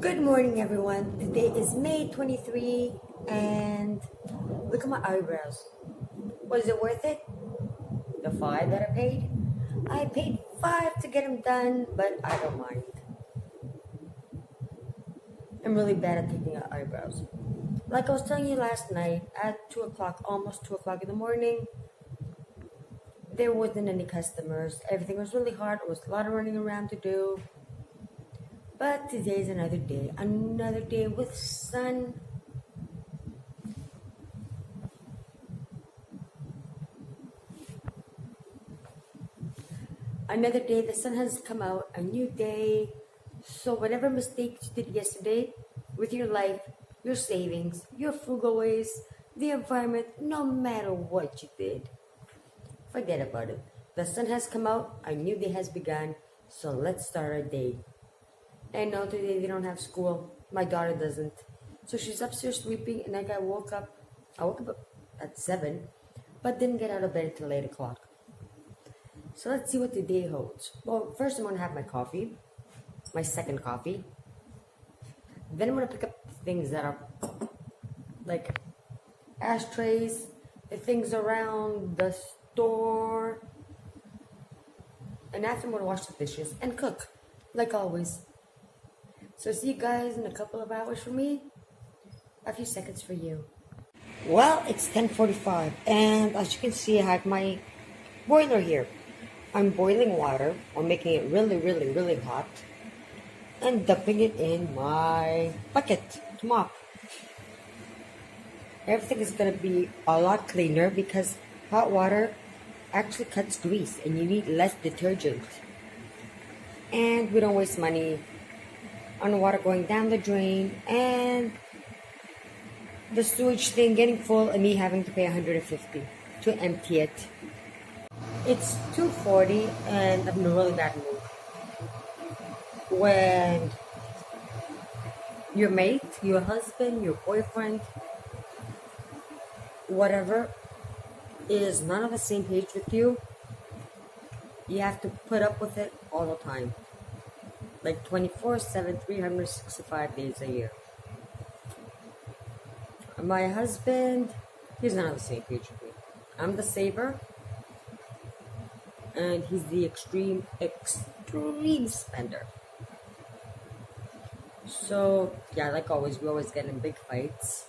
Good morning, everyone. Today is May 23, and look at my eyebrows. Was it worth it? The five that I paid? I paid five to get them done, but I don't mind. I'm really bad at taking out eyebrows. Like I was telling you last night, at 2 o'clock, almost 2 o'clock in the morning, there wasn't any customers. Everything was really hard. There was a lot of running around to do. But today's another day with sun. Another day, the sun has come out, a new day. So whatever mistakes you did yesterday with your life, your savings, your frugal ways, the environment, no matter what you did, forget about it. The sun has come out, a new day has begun, so let's start our day. And no, today they don't have school. My daughter doesn't. So she's upstairs sleeping, and I woke up at 7, but didn't get out of bed until 8 o'clock. So let's see what the day holds. Well, first I'm going to have my coffee, my second coffee. Then I'm going to pick up things that are like ashtrays, the things around the store. And after I'm going to wash the dishes and cook, like always. So see you guys in a couple of hours for me, a few seconds for you. Well, it's 10:45, and as you can see, I have my boiler here. I'm boiling water, or making it really, really, really hot, and dumping it in my bucket to mop. Everything is going to be a lot cleaner because hot water actually cuts grease, and you need less detergent. And we don't waste money on water going down the drain, and the sewage thing getting full, and me having to pay $150 to empty it. It's 2:40, and I'm in a really bad mood. When your mate, your husband, your boyfriend, whatever, is not on the same page with you, you have to put up with it all the time. Like 24/7, 365 days a year. My husband, he's not on the same page with me. I'm the saver, and he's the extreme spender. So, yeah, like always, we always get in big fights.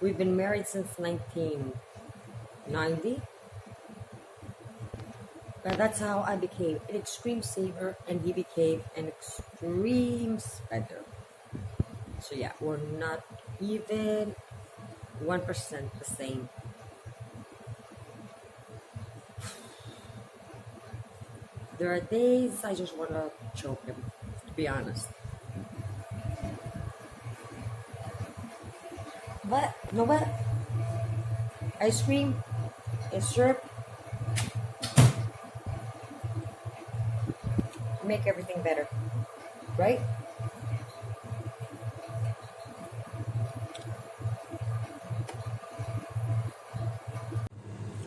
We've been married since 1990. But that's how I became an extreme saver, and he became an extreme spender. So yeah, we're not even 1% the same. There are days I just want to choke him, to be honest. But, you know what? Ice cream and syrup make everything better, right?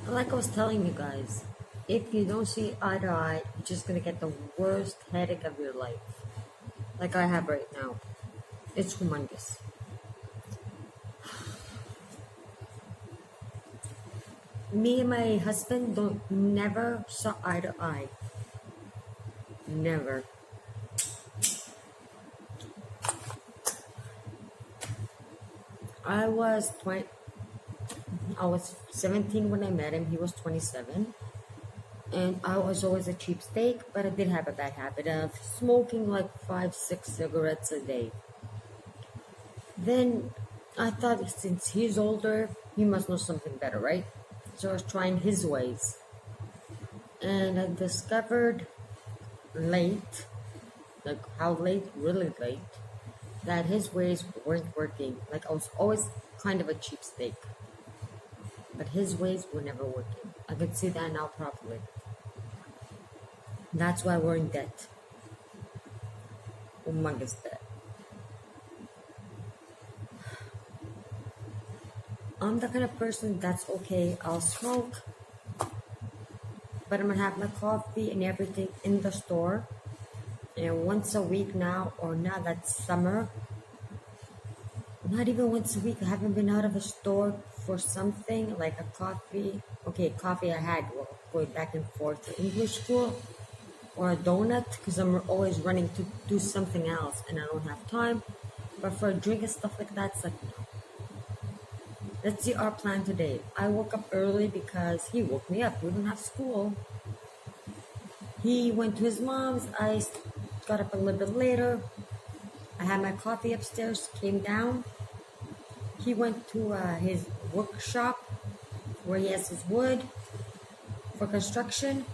Like I was telling you guys, if you don't see eye to eye, you're just gonna get the worst headache of your life, like I have right now. It's humongous. Me and my husband don't never saw eye to eye. Never. I was 17 when I met him. He was 27. And I was always a cheapskate, but I did have a bad habit of smoking like 5-6 cigarettes a day. Then I thought, since he's older, he must know something better, right? So I was trying his ways. And I discovered late, like how late, really late, that his ways weren't working. Like I was always kind of a cheapskate, but his ways were never working. I could see that now properly. That's why we're in debt. Humongous debt. I'm the kind of person that's okay, I'll smoke, but I'm gonna have my coffee and everything in the store. And once a week now, or now that's summer, not even once a week, I haven't been out of a store for something like a coffee. Okay, coffee I had going back and forth to English school, or a donut because I'm always running to do something else and I don't have time. But for a drink and stuff like that, it's like, no. Let's see our plan today. I woke up early because he woke me up. We don't have school. He went to his mom's. I got up a little bit later. I had my coffee upstairs, came down. He went to his workshop where he has his wood for construction.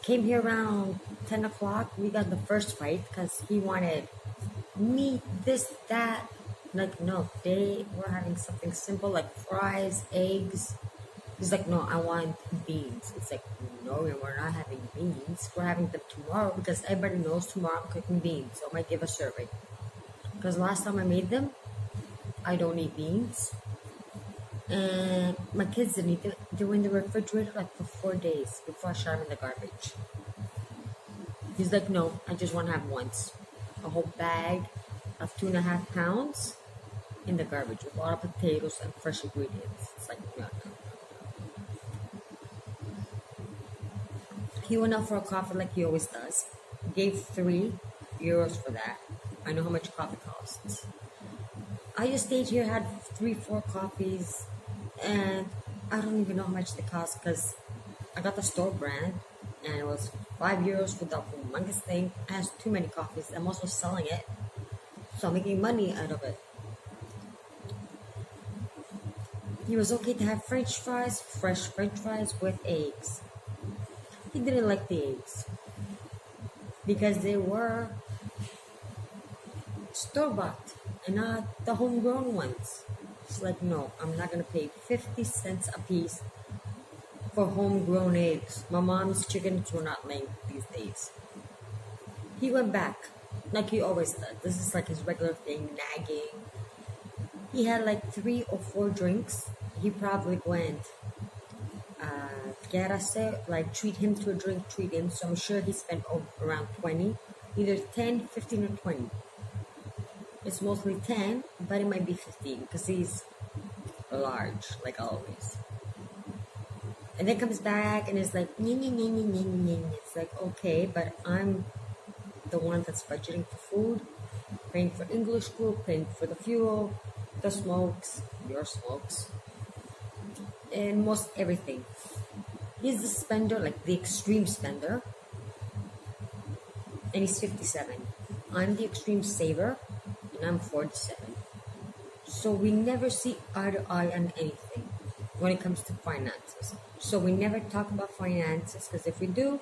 Came here around 10 o'clock. We got the first fight because he wanted meat, this, that. Like, no, they were having something simple like fries, eggs. He's like, no, I want beans. It's like, no, we're not having beans. We're having them tomorrow because everybody knows tomorrow I'm cooking beans. So I might give a serving. Because last time I made them, I don't eat beans. And my kids didn't eat them. They were in the refrigerator like for 4 days before I shot them in the garbage. He's like, no, I just want to have once. A whole bag of 2.5 pounds in the garbage with a lot of potatoes and fresh ingredients. It's like, no. He went out for a coffee like he always does. Gave €3 for that. I know how much coffee costs. I just stayed here, had 3-4 coffees, and I don't even know how much they cost because I got the store brand and it was €5 for the humongous thing. It has too many coffees. I'm also selling it, so I'm making money out of it. He was okay to have French fries, fresh French fries with eggs. He didn't like the eggs because they were store-bought and not the homegrown ones. It's like, no, I'm not going to pay 50 cents a piece for homegrown eggs. My mom's chickens were not laying these days. He went back like he always does. This is like his regular thing, nagging. He had like 3 or 4 drinks. He probably went, like treat him to a drink, treat him. So I'm sure he spent around 20, either 10, 15, or 20. It's mostly 10, but it might be 15 because he's large, like always. And then comes back and is like, nee, nee, nee, nee, nee, nee. It's like, okay, but I'm the one that's budgeting for food, paying for English school, paying for the fuel, the smokes, your smokes, and most everything. He's the spender, like the extreme spender, and he's 57. I'm the extreme saver, and I'm 47. So we never see eye to eye on anything when it comes to finances. So we never talk about finances, because if we do,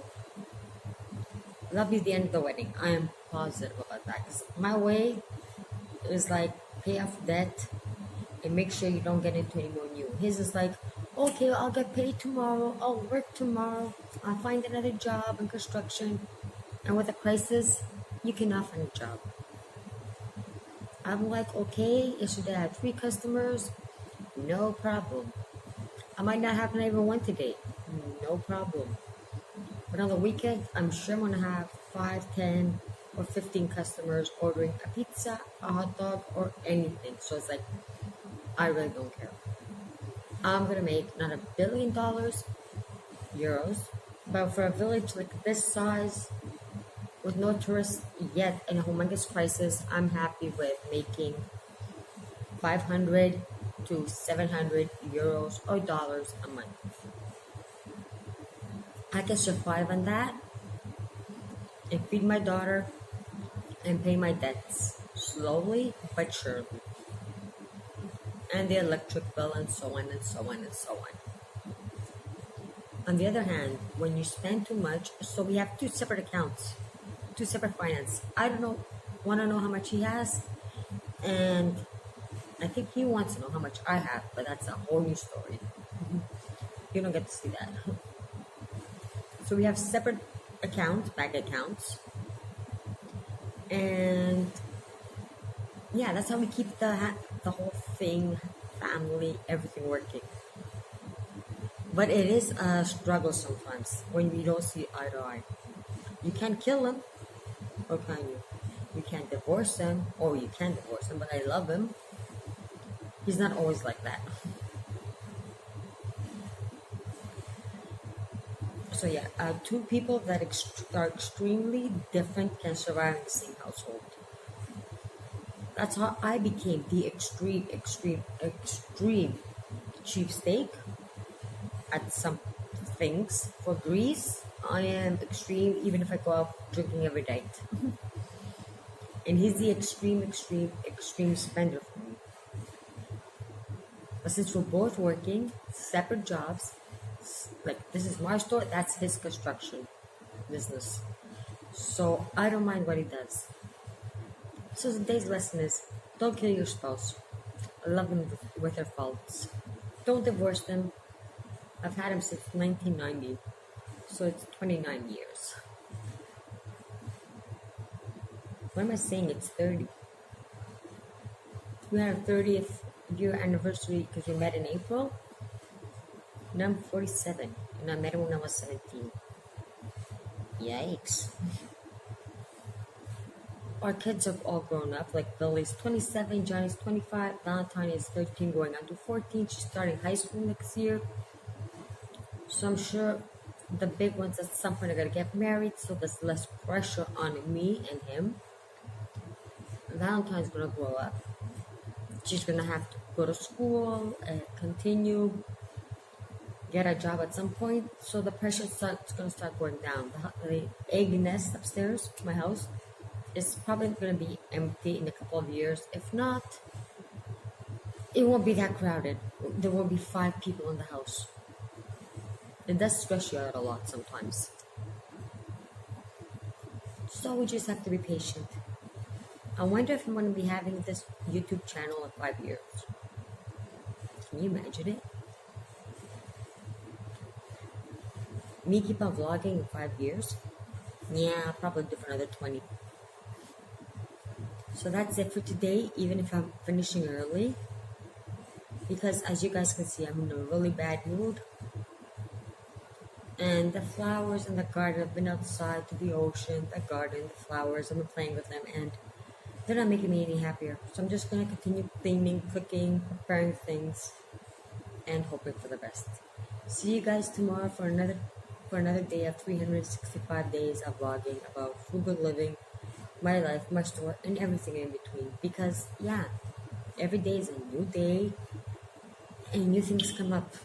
that'll be the end of the wedding. I am positive about that. Because my way is like pay off debt and make sure you don't get into any more new. His is like, okay, I'll get paid tomorrow. I'll work tomorrow. I'll find another job in construction. And with a crisis, you cannot find a job. I'm like, okay, yesterday I had 3 customers. No problem. I might not have even one today. No problem. But on the weekend, I'm sure I'm going to have 5, 10, or 15 customers ordering a pizza, a hot dog, or anything. So it's like, I really don't care. I'm going to make not $1 billion, euros, but for a village like this size, with no tourists yet in a humongous crisis, I'm happy with making 500 to 700 euros or dollars a month. I can survive on that and feed my daughter and pay my debts slowly but surely. And the electric bill and so on and so on and so on. On the other hand, when you spend too much, so we have 2 separate accounts, 2 separate finance. I don't want to know how much he has, and I think he wants to know how much I have, but that's a whole new story. You don't get to see that. So we have separate accounts, bank accounts, and yeah, that's how we keep the whole thing, family, everything working. But it is a struggle sometimes when we don't see eye to eye. You can't kill him, or can you? You can't divorce him, or you can divorce him, but I love him. He's not always like that. So yeah, two people that are extremely different can survive in the same household. That's how I became the extreme cheapskate at some things. For Greece, I am extreme even if I go out drinking every night. And he's the extreme spender for me. But since we're both working separate jobs, like this is my store, that's his construction business. So I don't mind what he does. So today's lesson is don't kill your spouse. Love them with their faults. Don't divorce them. I've had him since 1990, so it's 29 years. What am I saying? It's 30. We had our 30th year anniversary because we met in April. Now I'm 47, and I met him when I was 17. Yikes. Our kids have all grown up, like Lily's 27, Johnny's 25, Valentine is 13 going on to 14. She's starting high school next year. So I'm sure the big ones at some point are going to get married, so there's less pressure on me and him. Valentine's going to grow up. She's going to have to go to school and continue, get a job at some point. So the pressure is going to start going down. The egg nest upstairs, my house, is probably going to be empty in a couple of years. If not, it won't be that crowded. There will be 5 people in the house. It does stress you out a lot sometimes. So we just have to be patient. I wonder if I'm going to be having this YouTube channel in 5 years. Can you imagine it? Me keep on vlogging in 5 years? Yeah, I'll probably do for another 20. So that's it for today, even if I'm finishing early. Because as you guys can see, I'm in a really bad mood. And the flowers in the garden, I've been outside to the ocean, the garden, the flowers, I've been playing with them, and they're not making me any happier. So I'm just going to continue cleaning, cooking, preparing things, and hoping for the best. See you guys tomorrow for another day of 365 days of vlogging about frugal living, my life, my store, and everything in between. Because, yeah, every day is a new day, and new things come up.